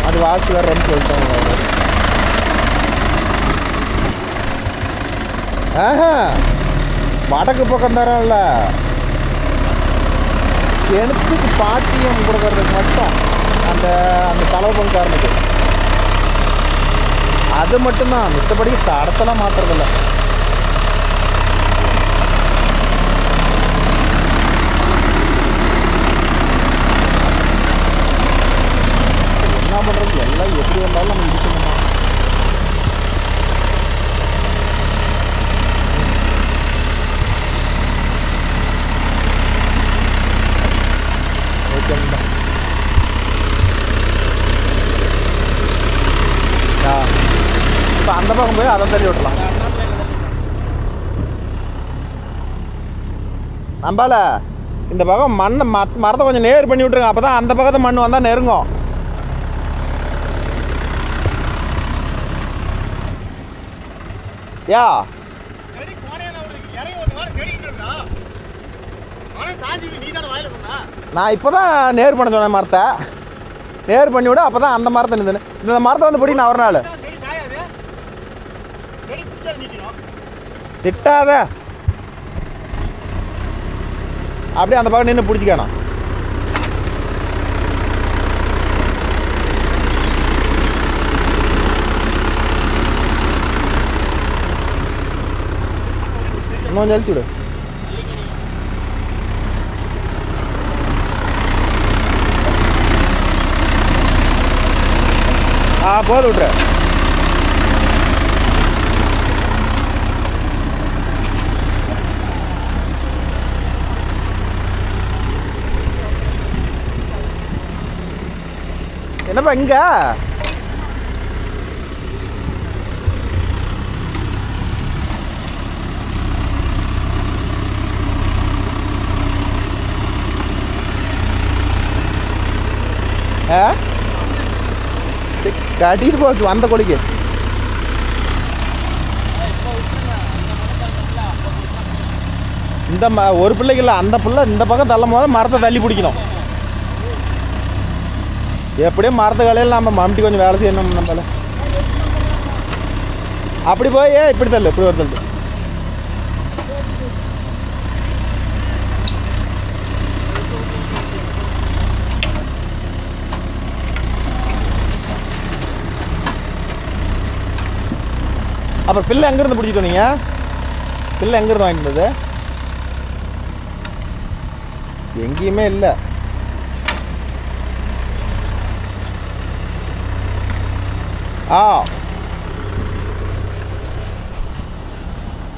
அது வாசி வர்றேன்னு சொல்லிட்டாங்க. வடக்கு பக்கம் தரல, கிணத்துக்கு பாத்தியம் கொடுக்கறதுக்கு மட்டும் அந்த அந்த தலைவங்காரனுக்கு அது மட்டும்தான். மித்தபடி தடத்தெல்லாம் மாற்றுறதில்ல. என்ன பண்ணுறது, எல்லாம் எப்படி வந்தாலும் நம்ம இடிக்கணுமா. ஓகேங்களா? இப்போ அந்த பக்கம் போய் அதை தள்ளி விடலாம். நம்பால இந்த பக்கம் மண்ணை மரத்தை கொஞ்சம் நேர் பண்ணி விட்ருங்க. அப்போ தான் அந்த பக்கத்தை மண் வந்தால் நெருங்கும். யா நான் இப்போ தான் நேர் பண்ண சொன்னேன். மரத்தை நேர் பண்ணி விட, அப்போ தான் அந்த மரத்தை நின்று இந்த மரத்தை வந்து பிடி. நான் ஒரு நாள் திட்டாத அப்படியே அந்த பக்கம் நின்று பிடிச்சிக்கணும். இன்னும் ஜலிச்சு விடு. போது விட்ற. என்னப்பா இங்க கட்டிட்டு போச்சு வந்த கொடிக்கு. இந்த ஒரு பிள்ளைக்கு இல்லை, அந்த பிள்ளை இந்த பக்கம் தள்ளும் போது மரத்தை தள்ளி பிடிக்கணும். எப்படியும் மரத்து காலையில் நம்ம மம்டி கொஞ்சம் வேலை செய்யணும். நம்மள அப்படி போய் இப்படி தள்ளு, இப்படி ஒரு தள்ளு. அப்புறம் பிள்ளை எங்கேருந்து பிடிச்சிட்டு வந்தீங்க? பிள்ளை எங்கேருந்து வாங்கிட்டு வந்தது? எங்கேயுமே இல்லை.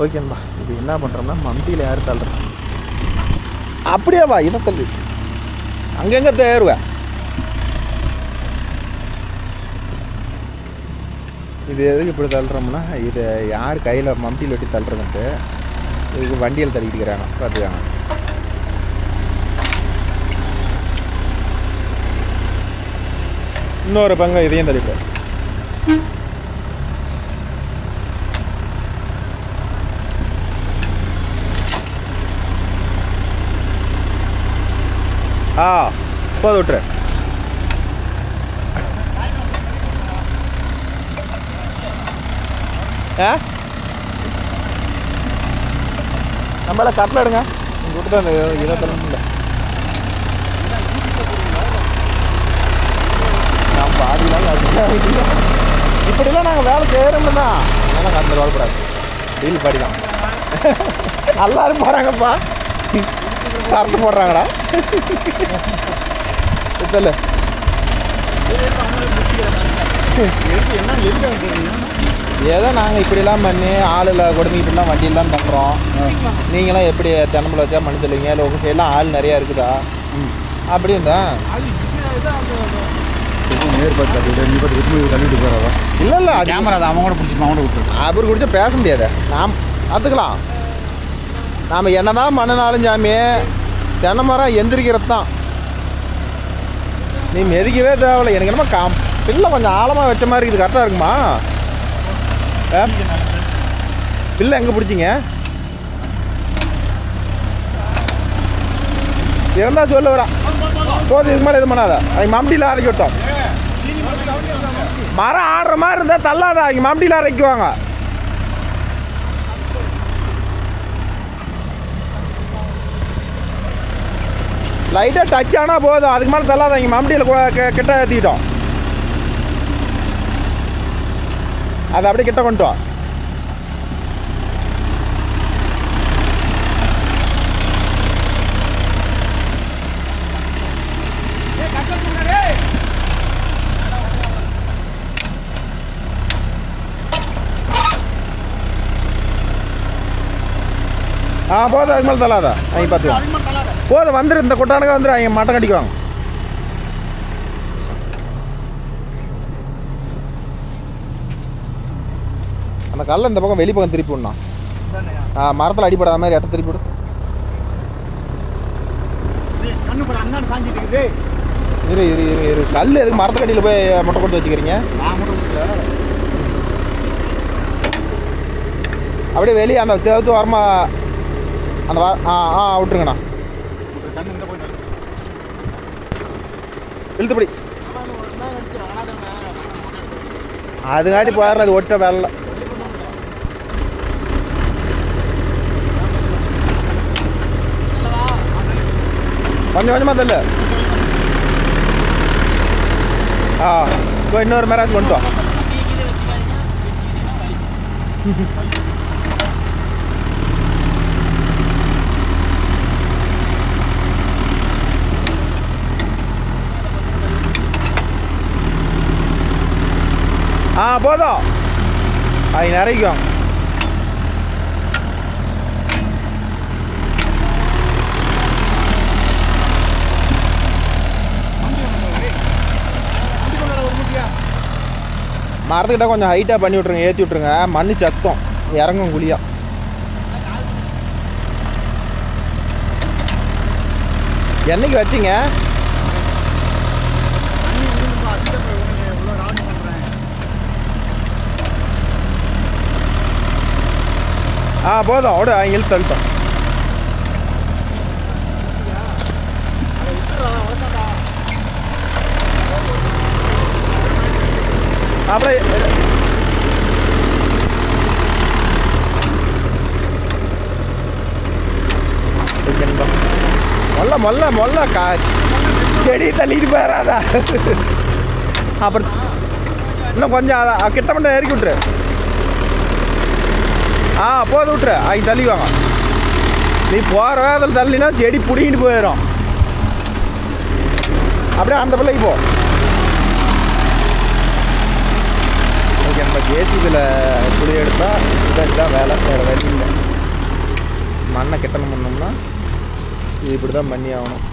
ஓகேம்பா. இது என்ன பண்ணுறோம்னா மம்டியில் யார் தள்ளுறேன் அப்படியேவா இதை தள்ளு. அங்கெங்கே தேருவேன். இது எதுக்கு இப்படி தள்ளுறோம்னா, இது யார் கையில் மம்டியில் வெட்டி தள்ளுறதுன்ட்டு இதுக்கு வண்டியில் தள்ளிட்டுக்கிறாங்க. பார்த்துக்காங்க. இன்னொரு பங்கு இதையும் தள்ளிட்டு போது விட்டுரு. நம்மள கட்டில் எடுங்க. உங்கள் விட்டு தான் இதை தள்ளணும். நான் பாடிலாம் இப்படிலாம் நாங்கள் வேலை செய்கிறோம்னா அதெல்லாம் கட்டில் கவலைப்படாது. டீல் பாடி தான் எல்லாரும் போகிறாங்கப்பா. சரத்து போடுறாங்கடா. இல்லை ஏதோ நாங்கள் இப்படிலாம் பண்ணி ஆளில் கொடுமை இப்படிலாம் வண்டியெல்லாம் பண்ணுறோம். நீங்களாம் எப்படி தென்னம்பிள்ளை வச்சா மணி தள்ளுவீங்க? இல்லை உங்கள் சைடெலாம் ஆள் நிறையா இருக்குதா? அப்படின்னா தள்ளிட்டு போகிறதா? இல்லை இல்லை கேமரா அதை அவன் கூட பிடிச்சிருப்பான். அவன் கூட விட்டுருக்கோம். அவர் குடிச்சா பேச முடியாது. நாம் பார்த்துக்கலாம். நாம் என்ன தான் மண்ணினாலும் சாமி தென்னை மரம் எந்திரிக்கிறது தான். நீ மெதிக்கவே தேவையில்லை. எனக்கு என்னமோ பில்லை கொஞ்சம் ஆழமாக வச்ச மாதிரி இது கரெக்டாக இருக்குமா? பில்லை எங்கே பிடிச்சிங்க? இருந்தால் சொல்ல வரா போதும், இதுக்கு மேலே இது பண்ணாத. அவங்க மம்டியில் அரைக்கி விட்டோம். மரம் ஆடுற மாதிரி இருந்தால் தள்ளாத, அவங்க மம்டியில் அரைக்குவாங்க. லைட்டாக டச் ஆனால் போதும், அதுக்கு மேலே தள்ளாத. இங்கே மம்டியில் கிட்ட ஏற்றிக்கிட்டோம். அதை அப்படியே கிட்ட கொண்டு வா. போதும், அதுக்கு மேலே தள்ளாத. அவங்க பார்த்துக்கலாம். போதும், வந்துரு. இந்த கொட்டானுக்கு வந்துரு. அவங்க மட்டம் கட்டிக்குவாங்க. அந்த கல்லை இந்த பக்கம் வெளி பக்கம் திருப்பி விடணும். மரத்தில் அடிப்படாத மாதிரி இடத்த திருப்பி விடு. இரு இரு இரு இரு கல் எதுக்கு மரத்துக்கடியில் போய் முட்டை கொண்டு வச்சுக்கிறீங்க? அப்படியே வெளியே அந்த செவத்து வரமா அந்த விட்டுருங்கண்ணா. இழுத்துப்படி அதுங்காட்டி போயிடுறது ஒட்ட வேலை. கொஞ்சம் கொஞ்சமாக தள்ளு. இப்போ இன்னொரு மேராஜ் கொண்டு வா. போதும், அது நிறைக்கும். மரத்துக்கிட்ட கொஞ்சம் ஹைட்டாக பண்ணி விட்ருங்க, ஏற்றி விட்ருங்க. மண் சத்தம் இறங்கும் குழியா. என்னைக்கு வச்சிங்க? போதும், அவட அவங்க இழுத்து தள்ளிட்டோம். அப்படியே மொல்ல மொல்ல மொல்ல செடி தள்ளிட்டு போயிடாதா? அப்புறம் இன்னும் கொஞ்சம் அதை கிட்ட மட்டும் இறக்கி விட்டுரு. போது விட்டுரு, அவங்க தள்ளிவாங்க. நீ போகிற வேகத்தில் தள்ளினா செடி பிடிங்கிட்டு போயிடும். அப்படியே அந்த பிள்ளைக்கு போ. ஓகே, நம்ம ஜேசிபியில் குழி எடுத்தால் இதுதான் வேலை, வேறு வழி இல்லை. மண்ணை கெட்டணும் பண்ணோம்னா இது இப்படி தான் பண்ணி ஆகணும்.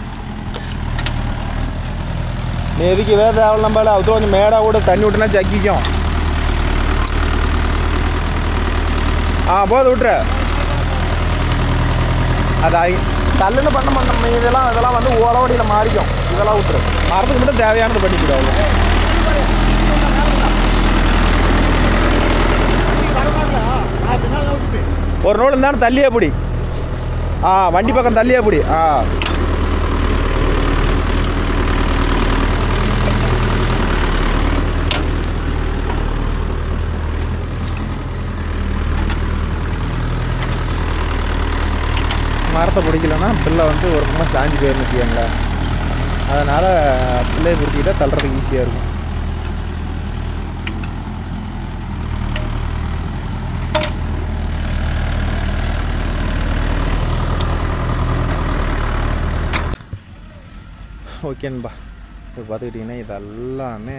நீ எதுக்கு வேறு தேவை நம்மள அது கொஞ்சம் மேடாக கூட தண்ணி விட்டுனா ஜக்கிக்கும். போது விட்டுரு. அது தள்ளுன்னு பண்ண மாட்டோம். இதெல்லாம் வந்து ஓலவடியில் மாறிக்கும். இதெல்லாம் விட்டுரு. மரத்துக்கு மட்டும் தேவையானது பண்ணிக்கூடாது. ஒரு நூல் இருந்தாலும் தள்ளியே பிடி. வண்டி பக்கம் தள்ளியே பிடி. மரத்தை பிடிக்கலன்னா பிள்ளை வந்து ஒரு பக்கமாக சாஞ்சி போயிருந்துச்சியாங்களா, அதனால் பிள்ளையை பிடிச்சிக்கிட்டால் தள்ளுறதுக்கு ஈஸியாக இருக்கும். ஓகேன்பா. இப்போ பார்த்துக்கிட்டிங்கன்னா இது எல்லாமே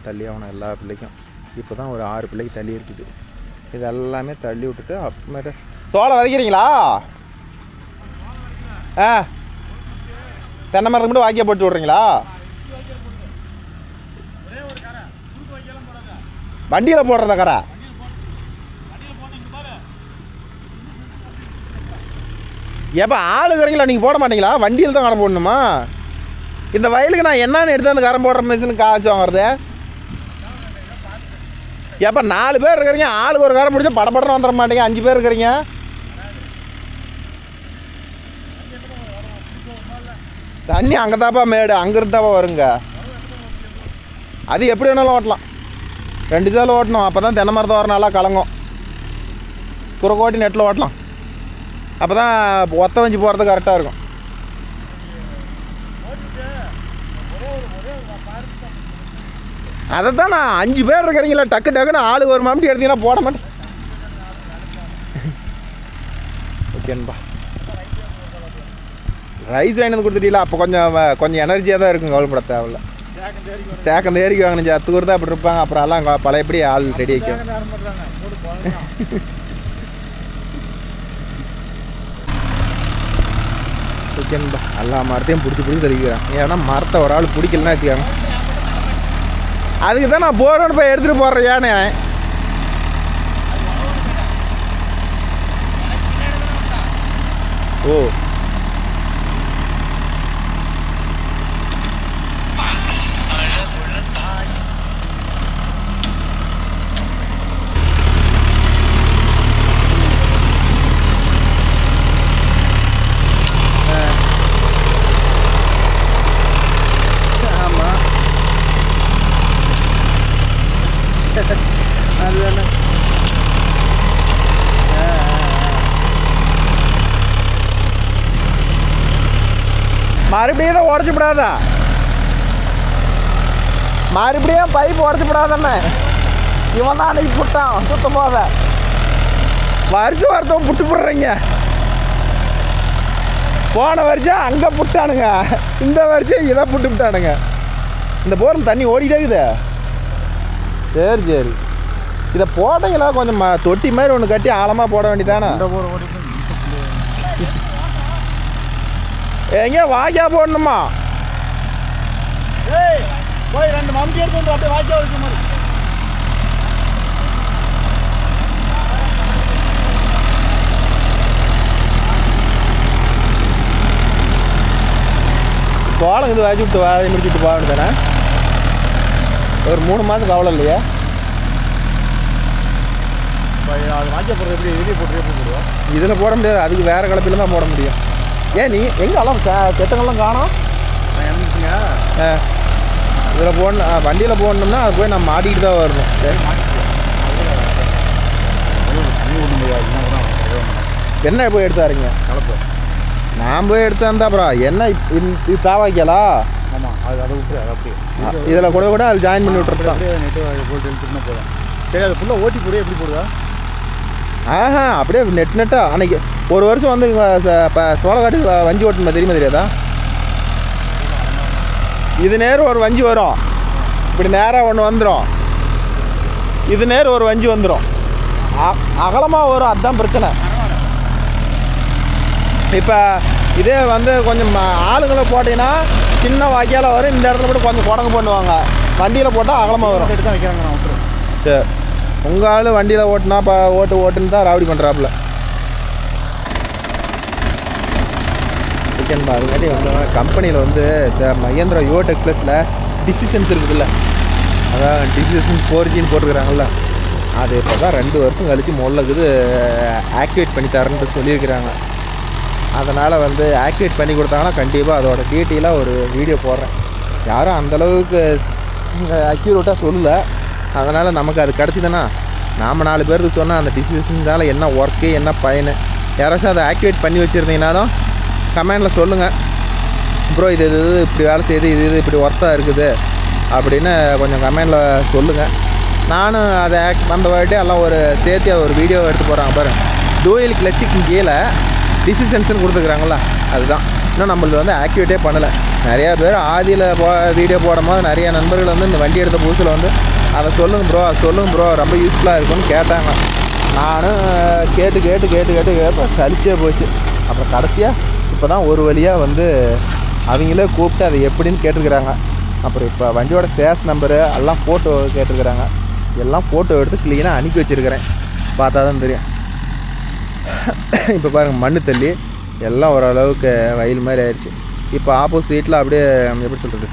தள்ளி ஆகணும் எல்லா பிள்ளைக்கும். இப்போ தான் ஒரு 6 பிள்ளைக்கு தள்ளி இருக்குது. இது எல்லாமே தள்ளி விட்டுட்டு அப்புறமேட்டு சோளம் விதைக்கிறீங்களா? தென்னை மரத்துக்கு மட்டும் வாக்கியா போட்டு விட்றீங்களா? வண்டியில் போடுறதா கரை? எப்போ ஆளுக்குறீங்களா? நீங்கள் போட மாட்டீங்களா? வண்டியில் தான் கரை போடணுமா? இந்த வயலுக்கு நான் என்னன்னு எடுத்து அந்த கரை போடுற மிஷினுக்கு காசு வாங்குறது? எப்போ 4 பேர் இருக்கிறீங்க, ஆளுக்கு ஒரு கரை பிடிச்சா படப்படம் வந்துட மாட்டீங்க. 5 பேர் இருக்கிறீங்க. தண்ணி அங்கே தாப்பா மேடு, அங்கேருந்து தாப்பா வருங்க. அது எப்படி வேணாலும் ஓட்டலாம், 2 சால் ஓட்டணும். அப்போ தான் தென்னை மரத்தை வர நல்லா கலங்கும். குறுக்கோட்டி நெட்டில் ஓட்டலாம், அப்போ தான் ஒத்த வஞ்சி போகிறது கரெக்டாக இருக்கும். அதை தான் நான் 5 பேர் இருக்கிறீங்களா, டக்கு டக்குன்னு ஆளுக்கு ஒரு மாம்பட்டி எடுத்தீங்கன்னா போட மாட்டேன். ஓகேன்பா, ரைஸ் வாங்கிட்டு கொடுத்துட்டீங்களா? அப்போ கொஞ்சம் எனர்ஜியாக தான் இருக்கும், கவலைப்பட தேவையில்ல. தேக்கம் தேரிக்கு வாங்கினு அத்துக்கூறு தான் அப்படி இருப்பாங்க. அப்புறம் எல்லாம் பழையபடி ஆள் ரெடி ஆகிக்கும். ஓகேன்பா, எல்லா மரத்தையும் பிடிச்சி தெரிவிக்கிறேன். ஏன்னா மரத்தை ஒரு ஆள் பிடிக்கலன்னா வச்சுக்காங்க. அதுக்கு தான் நான் போகிறோன்னு போய் எடுத்துகிட்டு போடுறேன். ஏனே ஓ அதுதானே மறுபடியும் தான் உடச்சி விடாதா, மறுபடியும் பைப் உடச்சி விடாதானே. இவன் தான் அன்னைக்கு புட்டான் சுத்தம் போத வருஷம் புட்டு போடுறீங்க. போன வருஷம் அங்கே புட்டானுங்க, இந்த வருஷம் இதை புட்டு விட்டானுங்க. இந்த போரில் தண்ணி ஓடிட்டே இருக்குது. சரி சரி, இதை போட்டீங்களா கொஞ்சம் தொட்டி மாதிரி ஒன்று கட்டி ஆழமாக போட வேண்டியதானே. எங்கே வாய்க்கா போடணுமா? போய் 2 மம்பி எடுத்து வந்து அப்படியே வாய்க்கா வைக்க மாதிரி. சோளம் இது வாய்ச்சி விட்டு வாழை முடிச்சுட்டு போக வேண்டியதானே. ஒரு 3 மாதத்துக்கு அவ்வளோ இல்லையா? அது வாய்க்கா போடுறது எப்படி வெளியே போட்டு எப்படி போடுவோம்? இதில் போட முடியாது, அதுக்கு வேறு கலப்பில் தான் போட முடியும். ஏன் நீ எங்கே எல்லாம் செட்டங்கள்லாம் காணும்? இறந்துச்சுங்க. இதில் போடணும், வண்டியில் போடணும்னா அது போய் நம்ம மாட்டிக்கிட்டு தான் வரணும். என்ன போய் எடுத்தாருங்க கலப்பு? நான் போய் எடுத்தாந்தா அப்புறம் என்ன இது தாவாய்க்கலா? ஆமாம், அதை விட்டு அதை அப்படியே இதில் கூட அது ஜாயின் பண்ணி விட்டுருப்பான். நெட்டு போட்டு எடுத்துட்டுனா போதும். சரி, அது ஃபுல்லாக ஓட்டி போடு. எப்படி போடுவா? ஆஹா, அப்படியே நெட்டா. அன்னைக்கு ஒரு வருஷம் வந்து இப்போ சோளக்காட்டுக்கு வஞ்சி ஓட்டணுமா தெரியுமா தெரியாதா? இது நேரம் ஒரு வஞ்சி வரும், இப்படி நேராக ஒன்று வந்துடும். இது நேரம் ஒரு வஞ்சி வந்துடும், அகலமாக வரும். அதுதான் பிரச்சனை. இப்போ இதே வந்து கொஞ்சம் ஆளுங்களை போட்டிங்கன்னா சின்ன வாய்க்கால வரும். இந்த இடத்துல கூட கொஞ்சம் குடங்கு பண்ணுவாங்க. வண்டியில் போட்டால் அகலமாக வரும். எடுத்து தான் வைக்கிறாங்க. நான் விட்டுருவேன். சரி, உங்கள் ஆள் வண்டியில் ஓட்டுனா இப்போ ஓட்டுன்னு தான் ராவடி பண்ணுறாப்புல. ஓகேன்பா, அதுக்காட்டி வந்து கம்பெனியில் வந்து மகேந்திரா யோடெக் ப்ளஸில் டிசிஷன்ஸ் இருக்குதுல்ல, அதான் டிசிஷன் 4Gன்னு போட்டுருக்குறாங்கல்ல. அது இப்போ தான் 2 வருஷம் கழித்து முதல்ல ஆக்டிவேட் பண்ணி தரேன்ட்டு சொல்லியிருக்கிறாங்க. அதனால் வந்து ஆக்டிவேட் பண்ணி கொடுத்தாங்கன்னா கண்டிப்பாக அதோட டீட்டெயிலாக ஒரு வீடியோ போடுறேன். யாரும் அந்தளவுக்கு அக்யூரேட்டாக சொல்லலை. அதனால் நமக்கு அது கிடச்சிதுன்னா நாம் 4 பேருக்கு சொன்னால் அந்த டிசிஷன்ஸால் என்ன ஒர்க்கு என்ன பயன். யாராச்சும் அதை ஆக்டிவேட் பண்ணி வச்சுருந்தீங்கனாலும் கமெண்டில் சொல்லுங்கள். ப்ரோ இது இப்படி வேலை செய்யுது, இது இப்படி ஒர்த்தாக இருக்குது அப்படின்னு கொஞ்சம் கமெண்டில் சொல்லுங்கள். நானும் அதை அந்த வாட்டி எல்லாம் ஒரு சேர்த்து ஒரு வீடியோ எடுத்து போகிறாங்க பாருங்கள். டூயல் கிளச்சுக்கு கீழே டிசிஷன்ஸ்னு கொடுத்துக்குறாங்களா, அதுதான் இன்னும் நம்மளுக்கு வந்து ஆக்டிவேட்டே பண்ணலை. நிறையா பேர் ஆதியில் வீடியோ போடும் போது நிறைய நண்பர்கள் வந்து இந்த வண்டி எடுத்த புதுசில் வந்து அதை சொல்லுங்கள் ப்ரோ ரொம்ப யூஸ்ஃபுல்லாக இருக்கும்னு கேட்டாங்க. நானும் கேட்டு சலிச்சே போச்சு. அப்புறம் கடைசியாக இப்போ தான் ஒரு வழியாக வந்து அவங்களே கூப்பிட்டு அதை எப்படின்னு கேட்டுருக்குறாங்க. அப்புறம் இப்போ வண்டியோட சேஸ் நம்பரு எல்லாம் ஃபோட்டோ கேட்டுருக்குறாங்க. எல்லாம் ஃபோட்டோ எடுத்து க்ளீனாக அனுப்பி வச்சுருக்கிறேன். பார்த்தா தான் தெரியும். இப்போ பாருங்கள், மண்ணு தள்ளி எல்லாம் ஓரளவுக்கு வயல் மாதிரி ஆயிடுச்சு. இப்போ ஆப்போசிட்டில் அப்படியே எப்படி சொல்கிறது,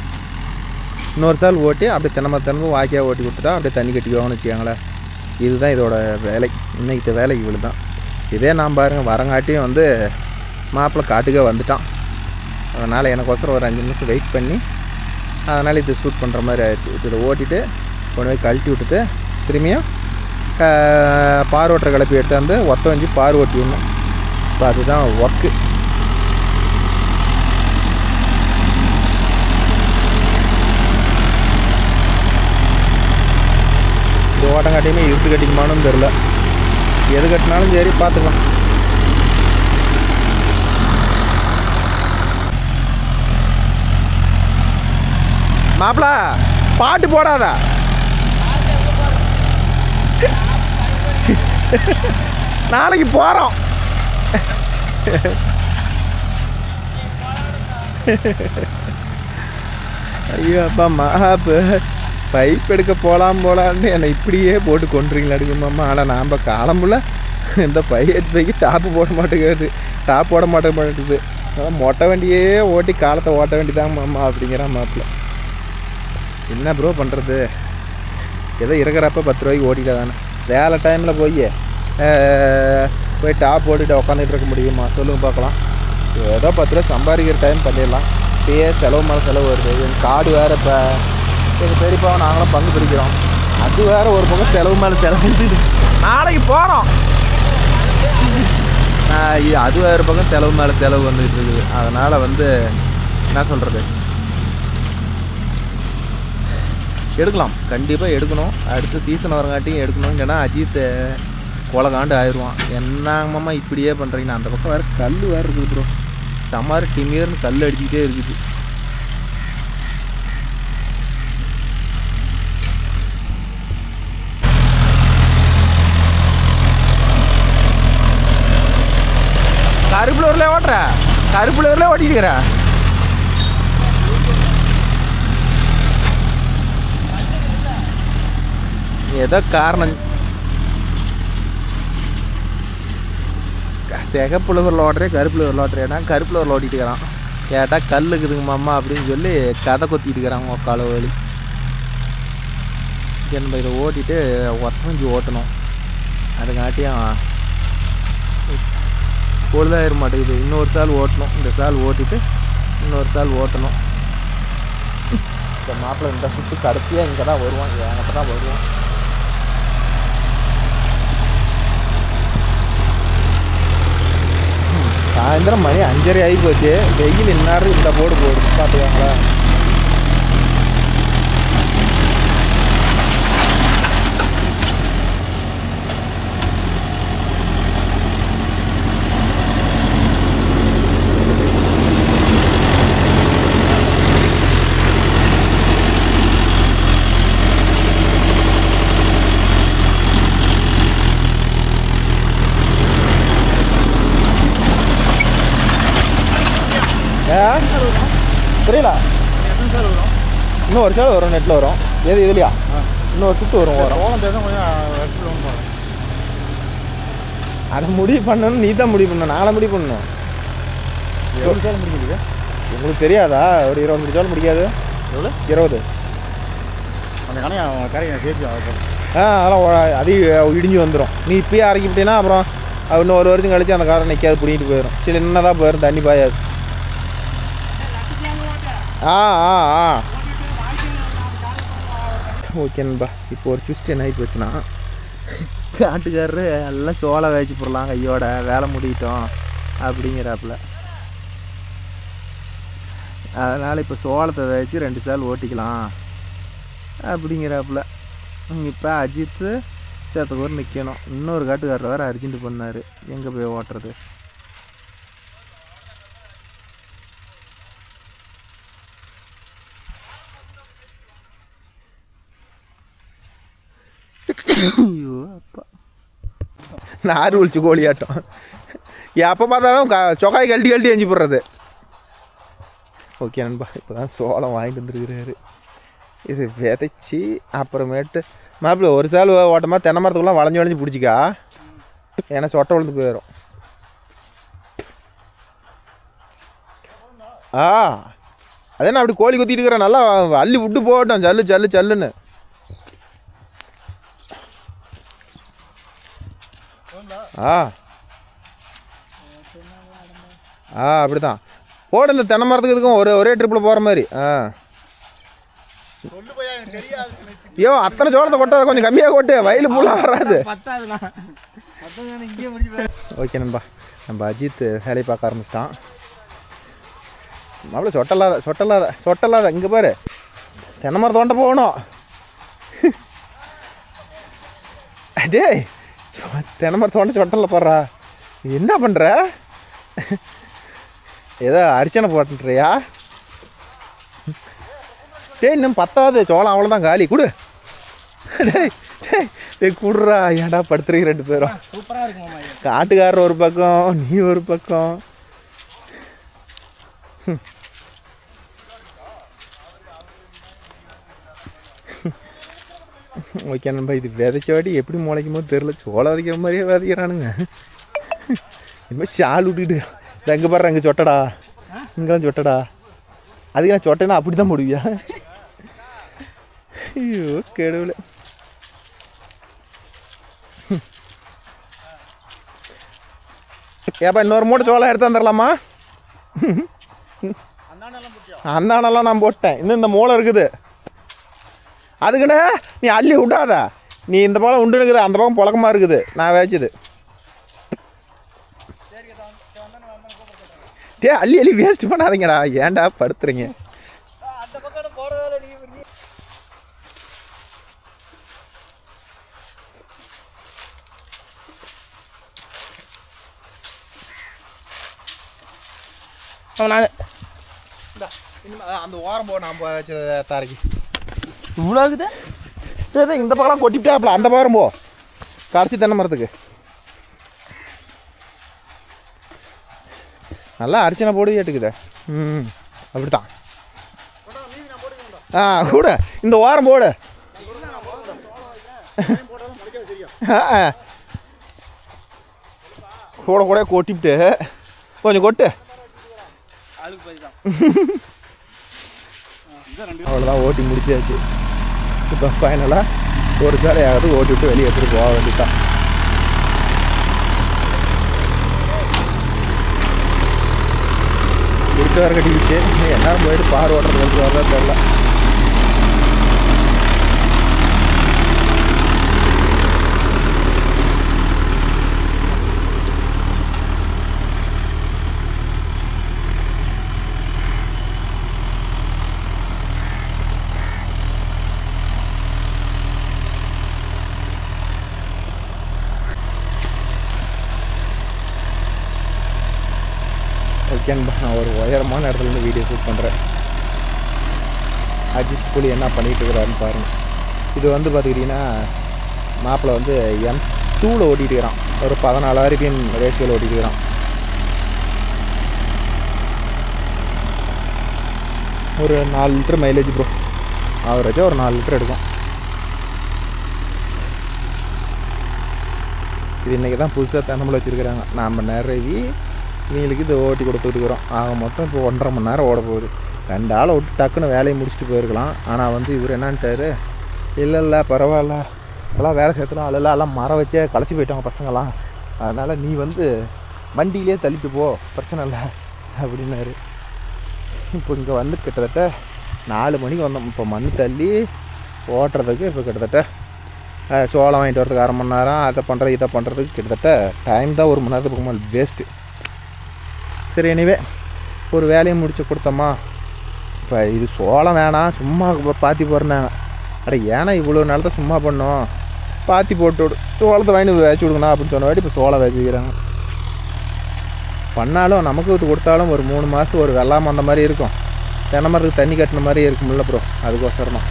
இன்னொரு சால் ஓட்டி அப்படியே தென்னமரத்தனமும் வாய்க்காக ஓட்டி கொடுத்துட்டா அப்படியே தண்ணி கட்டிக்குவாங்கன்னு வச்சுக்கோங்களேன். இதுதான் இதோட வேலை. இன்றைக்கிட்ட வேலை இவ்வளோ தான். இதே நான் பாருங்கள் வரங்காட்டியும் வந்து மாப்பிள்ளை காட்டுக்கே வந்துட்டான். அதனால் எனக்கோசரம் ஒரு 5 நிமிஷம் வெயிட் பண்ணி அதனால் இது ஷூட் பண்ணுற மாதிரி ஆயிடுச்சு. இதை ஓட்டிட்டு கொண்டு போய் கழட்டி விட்டுட்டு திரும்பியும் பார் ஓட்டுற கிளப்பி எடுத்து வந்து ஒத்த வஞ்சி பார் ஓட்டிடணும். இப்போ அதுதான் ஒர்க்கு. இது ஓட்டங்காட்டியுமே இழுத்து கட்டிக்குமானும் தெரில. எது கட்டினாலும் சரி பார்த்துக்கலாம். மாப்பிள பாட்டு போடாதா? நாளைக்கு போகிறோம். ஐயோ அப்பா மாப்பு பைப் எடுக்க போகலான்னு என்னை இப்படியே போட்டு கொண்டுறீங்களா அடிக்குமாம்மா. ஆனால் நாம் காலம்புல இந்த பைக்கு டாப்பு போட மாட்டேங்குது, டாப் போட மாட்டேங்குது. அதான் மொட்டை வண்டியே ஓட்டி காலத்தை ஓட்ட வேண்டிதாங்க மாமா அப்படிங்கிறான் மாப்பிள்ள. என்ன ப்ரோ பண்ணுறது? ஏதோ இருக்கிறப்ப 10 ரூபாய்க்கு ஓட்டிட்டா தானே. வேலை டைமில் போய் டாப் போட்டுட்டு உட்காந்துட்டு இருக்க முடியுமா சொல்லுங்க பார்க்கலாம். ஏதோ 10 ரூபா சம்பாதிக்கிற டைம் பண்ணிடலாம். இப்போயே செலவு மேலே செலவு வருது. எங்கள் காடு வேறு இப்போ எங்கள் பெரியப்பாவை நாங்களும் பங்கு பிடிக்கிறோம். அது வேறு ஒரு பக்கம் செலவு மேலே செலவு. நாளைக்கு போகிறோம். அது வேறு பக்கம் செலவு மேலே செலவு வந்துட்டு இருக்குது. அதனால் என்ன சொல்கிறது, எடுக்கலாம், கண்டிப்பாக எடுக்கணும். அடுத்த சீசன் வரங்காட்டியும் எடுக்கணும். இல்லைன்னா அஜித் கொலகாண்டு ஆயிடுவான். என்னங்கம்மா இப்படியே பண்ணுறீங்கன்னா. அந்த பக்கம் வேறு கல் வேறு இருக்குது ப்ரோ. சமாரி டிமியர்னு கல் அடிச்சுக்கிட்டே இருக்குது. கருப்புலூரில் ஓட்டுற, கருப்புலூரில் ஓட்டிக்கிற. ஏதோ காரணம் சிகப்புலூரில் ஓட்டுறேன், கருப்புலூரில் ஓட்டுறேன்னா கருப்புலூரில் ஓட்டிட்டு இருக்கிறான். கேட்டால் கல் இருக்குதுங்க மாமா அப்படின்னு சொல்லி கதை கொத்திட்டு இருக்கிறாங்க உக்கால வழி. நம்ம இதை ஓட்டிட்டு ஒத்தஞ்சி ஓட்டணும். அதுங்காட்டியும் பொழுதாயிர மாட்டேங்குது. இன்னொரு சால் ஓட்டணும். இந்த சால் ஓட்டிட்டு இன்னொரு சால் ஓட்டணும். இந்த மாப்பிள்ளை இந்த சுற்று கடைசியாக இங்கே தான் வருவான், என்கிட்ட தான் வருவான். சாயந்தரம் மணி 5:30 ஆகி போச்சு. வெயில் இந்நேரம் இந்த போடு போடுது பார்த்துக்காங்களா. புரியல. இன்னும் ஒரு சால் வரும், நெட்டில் வரும். எது இதுலையா? இன்னொரு சுற்று வரும். அதை முடிவு பண்ணணும். நீ தான் முடிவு பண்ணணும், நாளை முடிவு பண்ணணும். எவ்வளோ சால் முடிக்குது உங்களுக்கு தெரியாதா? ஒரு 20 சால் முடிக்காது. எவ்வளோ? 20. அந்த கரையை சேர்த்து அதெல்லாம் அது இடிஞ்சு வந்துடும். நீ இப்பயே அரைக்கிட்டீங்கன்னா அப்புறம் இன்னும் ஒரு வருஷம் கழிச்சு அந்த காரை நிற்காது, பிடிக்கிட்டு போயிடும். சரி என்னதான் போயிடும், தண்ணி பாயாது. ஓகே நண்பா. இப்போ ஒரு ட்விஸ்ட் என்ன ஆகி போச்சுன்னா, காட்டுக்காரரு எல்லாம் சோளம் வேச்சு போடலாம் கையோட, வேலை முடிட்டோம் அப்படிங்கிறாப்புல. அதனால் இப்போ சோளத்தை வேச்சு 2 சால் ஓட்டிக்கலாம் அப்படிங்கிறாப்புல. இப்போ அஜித்து சேத்தக்கூர் நிற்கணும். இன்னொரு காட்டுக்காரர் வேறு அர்ஜென்ட் பண்ணார். எங்கே போய் ஓட்டுறது? ஐயோ அப்பா, நார் ஒழிச்சு கோழியாட்டம். எப்போ பார்த்தாலும் சொக்காய் கழட்டி கழட்டி எஞ்சி போடுறது. ஓகே நண்பா, இப்போ தான் சோளம் வாங்கிட்டு வந்துருக்கிறாரு. இது விதைச்சி அப்புறமேட்டு மாப்பிள்ள ஒரு சால் ஓட்டமாக தென்னை மரத்துக்குலாம் வளைஞ்சு வளைஞ்சு பிடிச்சிக்கா, ஏன்னா சொட்டை விழுந்து போயிடும். அதே நான் அப்படி கோழி கொத்திட்டு இருக்கிறேன். நல்லா அள்ளி விட்டு போட்டோம், ஜல்லு ஜல்லு ஜல்லுன்னு. அப்படிதான் போடு இந்த தென்னை மரத்துக்கு இதுக்கும் ஒரே ட்ரிப்பில் போகிற மாதிரி. சொல்லு போயா, எனக்கு தெரியாது. ஐயோ அத்தனை சோளத்தை கொட்டாத, கொஞ்சம் கம்மியாக கொட்டு, வயலு பூலாம் வராது. ஓகே நண்பா, நம்ம அஜித் வேலையை பார்க்க ஆரம்பிச்சிட்டான். அவ்வளோ சொட்டலாத இங்கே பாரு, தென்னை மரம் தோண்ட போகணும். டேய் தென்னை மரம் தோண்ட சொட்டலில் போடுறா, என்ன பண்ணுற? ஏதோ அரிச்சனை போட்டுறியா? டேய் இன்னும் பத்தாது, சோளம் அவ்வளோதான் காலி, கொடு. டேய் குடுறா, ஏன்டா படுத்துறீங்க 2 பேரும்? சூப்பராக இருக்குமா? காட்டுக்காரர் ஒரு பக்கம், நீ ஒரு பக்கம். ஓகே நண்பா, இது விதைச்ச வாட்டி எப்படி முளைக்குமோ தெரில, சோளம் விதைக்கிற மாதிரியே விதைக்கிறானுங்க. இனிமேல் ஷால் விட்டுக்கிட்டு எங்கே பாடுற, அங்கே சொட்டடா, இங்கெல்லாம் சொட்டடா. அதுக்கு நான் சொட்டேன்னா அப்படி தான் போடுவியா? ஐயோ கெடுவில். ஏப்பா இன்னொரு மூட்டை சோளம் எடுத்து வந்துடலாமா? அந்த ஆனெல்லாம் நான் போட்டேன், இன்னும் இந்த மூளை இருக்குது. அதுக்குன்னு நீ அள்ளி விட்டாத, நீ இந்த பழம் உண்டு இருக்குது, அந்த பக்கம் புழக்கமாக இருக்குது நான் வேச்சது. அள்ளி வேஸ்ட் பண்ணாதீங்கடா, ஏன்டா படுத்துறீங்க? அந்த ஓரம் போ, நான் தாரைக்கு இவ்வளோ இருக்குது. சரி இந்த பக்கம் கொட்டிவிட்டாப்ல, அந்த பக்கம் போ கடைசி தென்னை மரத்துக்கு. நல்லா அரிச்சனை போடு கேட்டுக்குதே. அப்படித்தான். கூட இந்த ஓரம் போடு. கூட கொட்டிவிட்டு கொஞ்சம் கொட்டு. அவ்வளோதான், ஓட்டி முடிச்சாச்சு. இப்போ ஃபைனலாக ஒரு சாலையாவது ஓட்டி விட்டு வெளியே எடுத்துகிட்டு போக வேண்டியதான். இருக்க வர கட்டிக்கிச்சு, எல்லாரும் போயிட்டு பார் ஓட்டுறது வந்து வரதான் தெரில. ஓகேன்பா, நான் ஒரு உயரமான இடத்துலேருந்து வீடியோ ஷூட் பண்ணுறேன். அஜித் புலி என்ன பண்ணிகிட்டு இருக்கிறாருன்னு பாருங்கள். இது வந்து பார்த்துக்கிட்டிங்கன்னா மாப்பிள்ளை வந்து M2ல் ஓட்டிகிட்டு இருக்கிறான். ஒரு 14 RPM ரேஷியோவில் ஓட்டிகிட்டு இருக்கிறான். ஒரு 4 லிட்டர் மைலேஜ் ப்ரோ, ஆவரேஜாக ஒரு 4 லிட்டர் எடுக்கும். இது இன்றைக்கி தான் புதுசாக தென்னம்பிள்ளை வச்சுருக்கிறாங்க. நாம் நிறைவி இவங்களுக்கு இது ஓட்டி கொடுத்துட்டுருக்குறோம். ஆக மொத்தம் இப்போ 1.5 மணி நேரம் ஓட போகுது. 2 ஆளை விட்டு டக்குன்னு வேலையை முடிச்சுட்டு போயிருக்கலாம். ஆனால் வந்து இவர் என்னான்ட்டார், இல்லை பரவாயில்ல, எல்லாம் வேலை சேர்த்துலாம் அல்ல, எல்லாம் மரம் வச்சே களைச்சி போயிட்டாங்க பசங்களாம், அதனால் நீ வந்து வண்டியிலே தள்ளிட்டு போ, பிரச்சனை இல்லை அப்படின்னாரு. இப்போ இங்கே வந்து கிட்டத்தட்ட 4 மணிக்கு வந்தோம். இப்போ மண் தள்ளி ஓட்டுறதுக்கு இப்போ கிட்டத்தட்ட சோளம் வாங்கிட்டு வரதுக்கு 1/2 மணி நேரம், அதை பண்ணுறது இதை பண்ணுறதுக்கு கிட்டத்தட்ட டைம் தான் 1 மணி நேரத்துக்கு பக்கமாக வேஸ்ட்டு. சரி எனிவே ஒரு வேலையை முடிச்சு கொடுத்தோமா. இப்போ இது சோளம் வேணாம், சும்மா பாத்தி போடுறாங்க. ஏன்னா இவ்வளோ நாள் தான் சும்மா பண்ணோம், பாத்தி போட்டு விடு, சோளத்தை வாங்கி வேச்சு விடுங்கண்ணா அப்படின்னு சொன்னவாடி இப்போ சோளம் வேச்சு வைக்கிறாங்க. பண்ணாலும் நமக்கு இது கொடுத்தாலும் ஒரு 3 மாதம் ஒரு வெள்ளாமல் அந்த மாதிரி இருக்கும். தென்னை மரத்துக்கு தண்ணி கட்டின மாதிரி இருக்குமில்ல ப்ரோ, அதுக்கோசரம் தான்.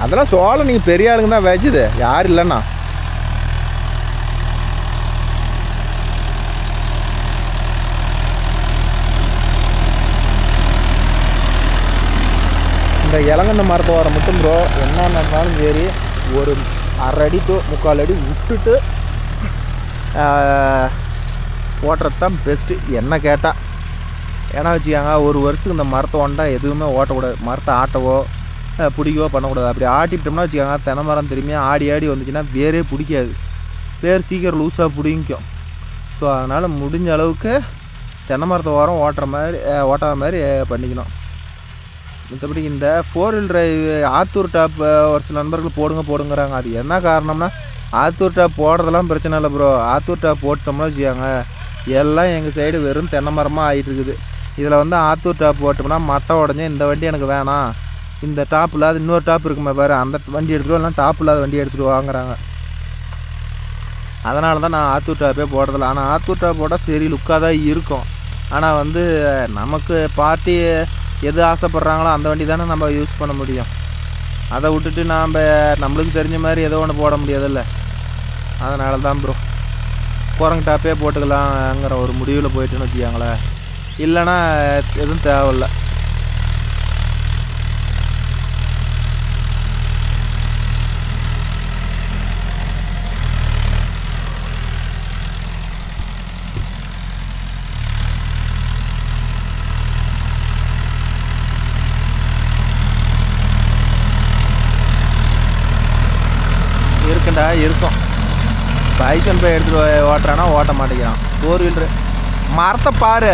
அதெல்லாம் சோளம் நீங்கள் பெரிய ஆளுங்க தான் வேச்சுது, யார் இல்லைண்ணா. இந்த இளங்கண்ண மரத்தை வர மட்டும் ப்ரோ என்ன நடந்தாலும் சரி ஒரு 1/2 அடி to 3/4 அடி விட்டுட்டு ஓட்டுறது தான் பெஸ்ட்டு என்ன கேட்டால். ஏன்னா வச்சுக்காங்க, ஒரு வருஷத்துக்கு இந்த மரத்தை ஒண்டா எதுவுமே ஓட்டக்கூடாது, மரத்தை ஆட்டவோ பிடிக்கவோ பண்ணக்கூடாது. அப்படி ஆட்டிட்டோம்னா வச்சுக்காங்க, தென்னை மரம் திரும்பியாக ஆடி வந்துச்சுன்னா வேரே பிடிக்காது, வேர் சீக்கிரம் லூஸாக பிடிக்கும். ஸோ அதனால் முடிஞ்ச அளவுக்கு தென்னை மரத்தை ஓரம் ஓட்டாத மாதிரி பண்ணிக்கணும். மற்றபடி இந்த 4 வீல் டிரைவ் ஆத்தூர் டாப் ஒரு சில நண்பர்கள் போடுங்கிறாங்க. அது என்ன காரணம்னா ஆத்தூர் டாப் போடுறதெல்லாம் பிரச்சனை இல்லை ப்ரோ. ஆத்தூர் டாப் போட்டோம்னா வச்சுக்காங்க எல்லாம் எங்கள் சைடு வெறும் தென்னை மரமாக ஆகிட்டு இருக்குது. இதில் வந்து ஆத்தூர் டாப் போட்டோம்னா மட்டை உடஞ்சி இந்த வண்டி எனக்கு வேணாம், இந்த டாப் இல்லாத இன்னொரு டாப் இருக்குமே பாரு அந்த வண்டி எடுத்துகிட்டு எல்லாம் டாப் இல்லாத வண்டி எடுத்துகிட்டு வாங்குறாங்க. அதனால தான் நான் ஆத்தூர் டாப்பே போடுறதில்ல. ஆனால் ஆத்தூர் டாப் போட்டால் சரி லுக்காக தான் இருக்கும். ஆனால் வந்து நமக்கு பார்ட்டி எது ஆசைப்பட்றாங்களோ அந்த வண்டி தானே நம்ம யூஸ் பண்ண முடியும். அதை விட்டுட்டு நம்மளுக்கு தெரிஞ்ச மாதிரி ஏதோ ஒன்று போட முடியாதுல்ல. அதனால தான் ப்ரோ குரங்கு டாப்பே போட்டுக்கலாங்கிற ஒரு முடிவில் போயிட்டுன்னு வச்சுக்காங்களேன். இல்லைன்னா எதுவும் தேவையில்லை. இருக்கும் பைசன் போய் எடுத்துகிட்டு ஓட்டுறானா ஓட்ட மாட்டேங்கிறான். 4 வீலரு மரத்தை பாரு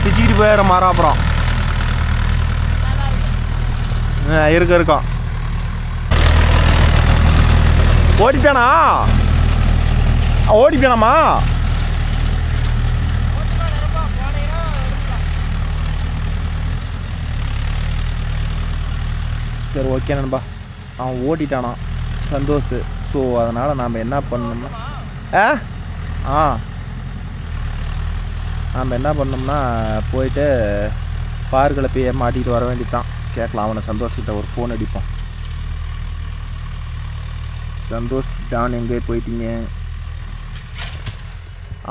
பிச்சுக்கிட்டு போயிடுற மரம். அப்புறம் இருக்கும் ஓடிப்பேனாமா சரி ஓகே நண்பா. அவன் ஓட்டிட்டானா சந்தோஷ். ஸோ அதனால் நாம் என்ன பண்ணோம்னா நாம் என்ன பண்ணோம்னா போயிட்டு பார்க்கில் போய் மாட்டிகிட்டு வர வேண்டியதான். கேட்கலாம் அவனை சந்தோஷ்கிட்ட ஒரு ஃபோன் அடிப்பான். சந்தோஷ் டான் எங்கே போயிட்டீங்க?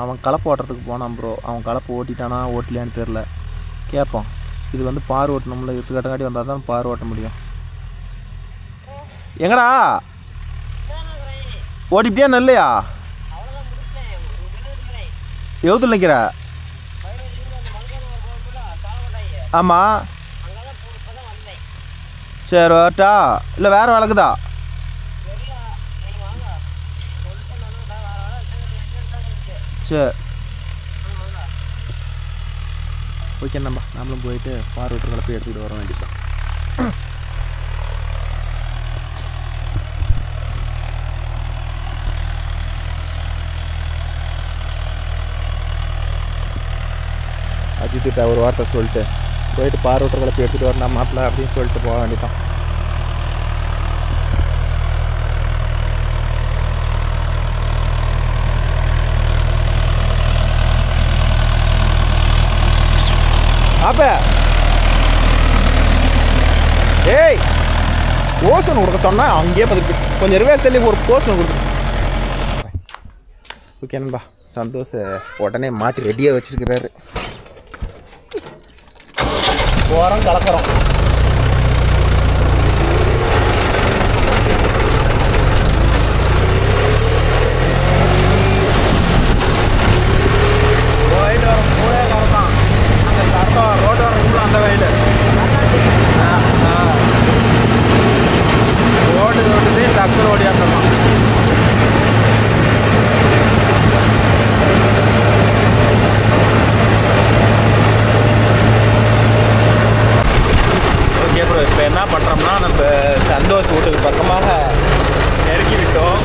அவன் கலப்பு ஓட்டுறதுக்கு போனான் ப்ரோ. அவன் கலப்பு ஓட்டிட்டானா ஓட்டலையான்னு தெரில. கேட்பான். இது வந்து பார் ஓட்டணும்ல, எடுத்துக்காட்டி வந்தால் தான் பார் ஓட்ட முடியும். எங்கடா ஓடிப்பிட்டியா நல்லையா? எவ்வளோ நிற்கிற? ஆமாம் சரி வரட்டா இல்லை வேறு வழக்குதா? சரி ஓகே நம்பா. நாமளும் போயிட்டு பார்வையற்றங்களை போய் எடுத்துக்கிட்டு வர வேண்டியதான். அஜித்திட்ட ஒரு வார்த்தை சொல்லிட்டு போயிட்டு பார்வையற்றங்களை போய் எடுத்துகிட்டு வரணும் மாப்பிள்ள அப்படின்னு சொல்லிட்டு போக வேண்டியதான். அப்ப ஏய் போஷன் கொடுக்க சொன்னா அங்கேயே பதில் கொஞ்சம் ரிவேஸ் தள்ளி ஒரு போஷன் கொடுத்து. ஓகே நண்பா. சந்தோஷ் உடனே மாட்டி ரெடியாக வச்சிருக்கிறாரு. போகிறோம் கலக்கிறோம். போயிட்டு வரோம் கூட கலத்தான் அந்த கடத்தம் ரோடு வரக்குள்ள அந்த வயலு ரோடு டக்குனு ஓடியாட்டோம். Okay bro. இப்போ என்ன பண்ணுறோம்னா நம்ம சந்தோஷ் வீட்டுக்கு பக்கமாக நெருங்கி விட்டோம்.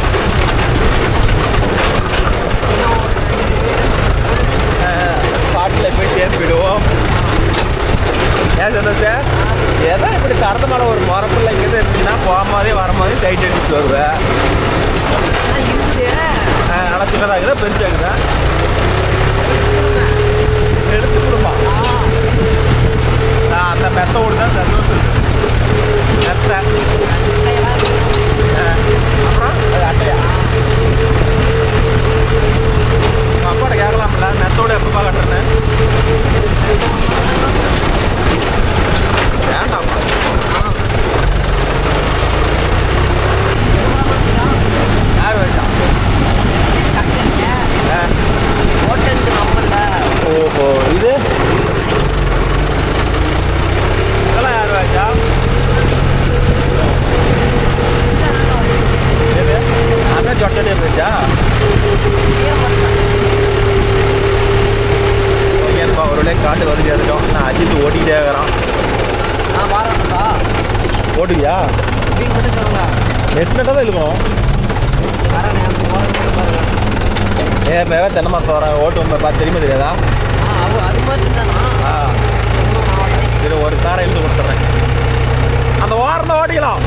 பாட்டில் போய் சேர்ந்துவிடுவோம். ஏன் சந்தோஷ் ஏதோ இப்படி கடந்த மேலே ஒரு மரப்பில் இங்கேருந்து இருந்துச்சுன்னா போகும்போதே வரும்போதே சைட் அடிச்சுட்டு வருவேன். ஆனால் சின்னதாகுதா பெருசாகுதா எடுத்து கொடுப்பா. அந்த மெத்த ஓடு தான் சந்தோஷம் மெத்த. அப்புறம் அது அட்டையா அப்பாட்ட கேட்கலாம்ல மெத்தோடு எப்பப்பா கட்டுறேன்னு. வேண்டாம் யார் வேண்டாம். ஓஹோ இது இதெல்லாம் யார் வேண்டா? எது அதை காட்டு வந்து சேர்ந்துட்டோம். நான் அஜித் ஓட்டிக்கிட்டே இருக்கிறான். நான் பாருங்கக்கா ஓட்டுவியா? அப்படின்னு மட்டும் சொல்லுங்க. நெட் நெட்டாக தான் இருக்கணும். வரேன் எனக்கு போகிறேன் பாருங்க. ஏற்கனவே தென்னை மரத்தை வர ஓட்டு பார்த்து தெரியுமா தெரியாதா? அது மாதிரி தானா? இது ஒரு காரை எழுந்து கொடுத்துட்றேன். அந்த ஓரம் ஓட்டிக்கலாம்.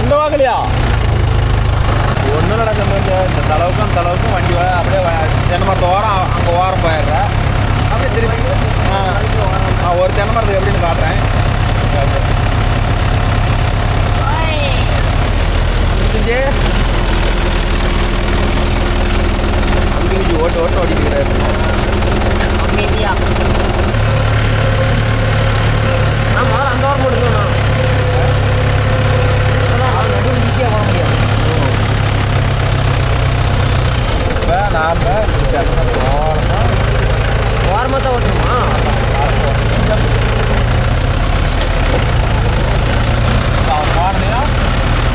இந்த வாங்கலையா ஒன்றும் நடக்க இந்த தளவுக்கும் வண்டி அப்படியே தென்னை மரத்தை ஓரம் அங்கே ஓரம் போயிடுறேன். அப்படியே திருப்பி ஒரு தென்னை மரத்துக்கு எப்படின்னு காட்டுறேன். ஓட்டு ஓடிக்கிறாரு. அமைதியா ஆமாம் அந்த வாரம் போட்டுக்கணும். அதான் நடுவில் ஈஸியாக போட முடியும். இப்போ நாம் ஓரமாக தான் ஓட்டணுமா? போனீங்கன்னா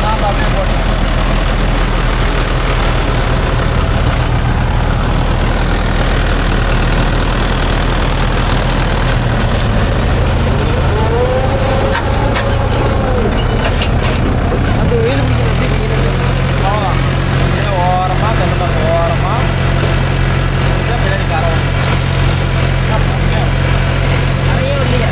நாம் அப்படியே போட்டோம். அது வெயில் பிடிக்கணும். ஓரமாக தென்னை ஓரமாக பின்னாடி காரம் நிறைய இல்லையா?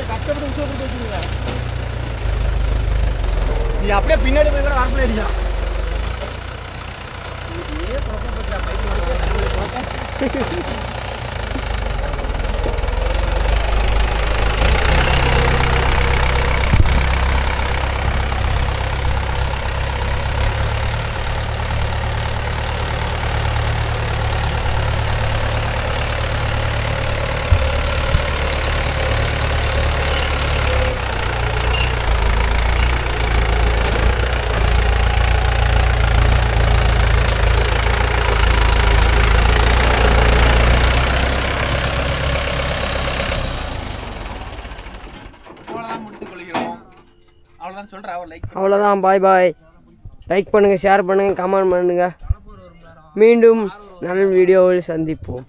கஷ்டப்பட்டு உசை கொடுத்து வச்சுருங்க. நீ அப்படியே பின்னாடி போய் கூட வரப்போ இருக்கா. அவ்வளோதான். பாய் பாய். லைக் பண்ணுங்கள், ஷேர் பண்ணுங்கள், கமெண்ட் பண்ணுங்கள். மீண்டும் நல்ல வீடியோவில் சந்திப்போம்.